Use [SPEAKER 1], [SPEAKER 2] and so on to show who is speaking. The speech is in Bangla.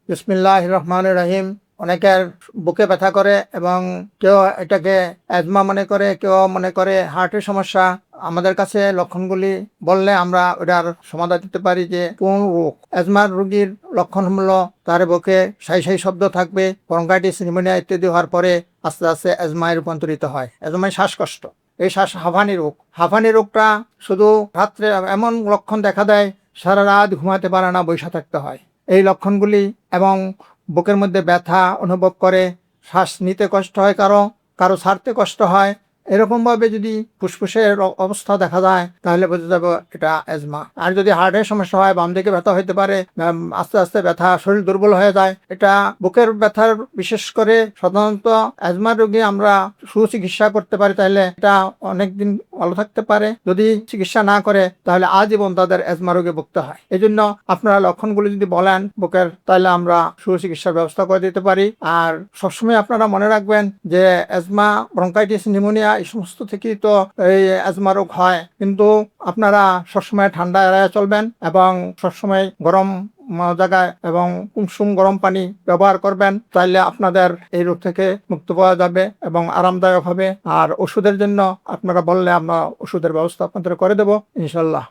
[SPEAKER 1] বিসমিল্লাহির রহমানির রহিম। অনেকের বুকে ব্যথা করে এবং কেউ এটাকে অ্যাজমা মনে করে, কেউ মনে করে হার্টের সমস্যা। আমাদের কাছে লক্ষণগুলি বললে আমরা ওটার সমাধান দিতে পারি যে কোন রোগ। অ্যাজমার রোগীর লক্ষণ হলো তার বুকে সাই সাই শব্দ থাকবে, ব্রঙ্কাইটিস, নিউমোনিয়া ইত্যাদি হওয়ার পরে আস্তে আস্তে অ্যাজমায় রূপান্তরিত হয়। অ্যাজমায় শ্বাসকষ্ট, এই হাঁফানি রোগ। হাঁফানি রোগটা শুধু রাত্রে এমন লক্ষণ দেখা দেয়, সারা রাত ঘুমাতে পারে না, বসে থাকতে হয়। এই লক্ষণগুলি এবং বুকের মধ্যে ব্যথা অনুভব করে, শ্বাস নিতে কষ্ট হয়, কারো কারো ছাড়তে কষ্ট হয়। এরকমভাবে যদি ফুসফুসের অবস্থা দেখা যায় তাহলে বোঝা যাবে এটা অ্যাজমা। আর যদি হার্টের সমস্যা হয়, বাম দিকে ব্যথা হতে পারে, আস্তে আস্তে ব্যথা, শরীর দুর্বল হয়ে যায়। এটা বুকের ব্যথার বিশেষ করে সাধারণত অ্যাজমা রোগী আমরা সুচিকিৎসা করতে পারি, তাহলে এটা অনেকদিন ভালো থাকতে পারে। যদি চিকিৎসা না করে তাহলে আজীবন তাদের অ্যাজমা রোগে ভুগতে হয়। এই জন্য আপনারা লক্ষণগুলি যদি বলেন বুকের, তাহলে আমরা সুচিকিৎসার ব্যবস্থা করে দিতে পারি। আর সবসময় আপনারা মনে রাখবেন যে অ্যাজমা, ব্রঙ্কাইটিস, নিউমোনিয়া এই সমস্ত থেকেই তো এই অ্যাজমা রোগ হয়। কিন্তু আপনারা সবসময় ঠান্ডা এড়ায় চলবেন এবং সবসময় গরম জায়গায় এবং কুসুম গরম পানি ব্যবহার করবেন, তাইলে আপনাদের এই রোগ থেকে মুক্তি পাওয়া যাবে এবং আরামদায়ক হবে। আর ওষুধের জন্য আপনারা বললে আমরা ওষুধের ব্যবস্থা আপনাদের করে দেবো ইনশাল্লাহ।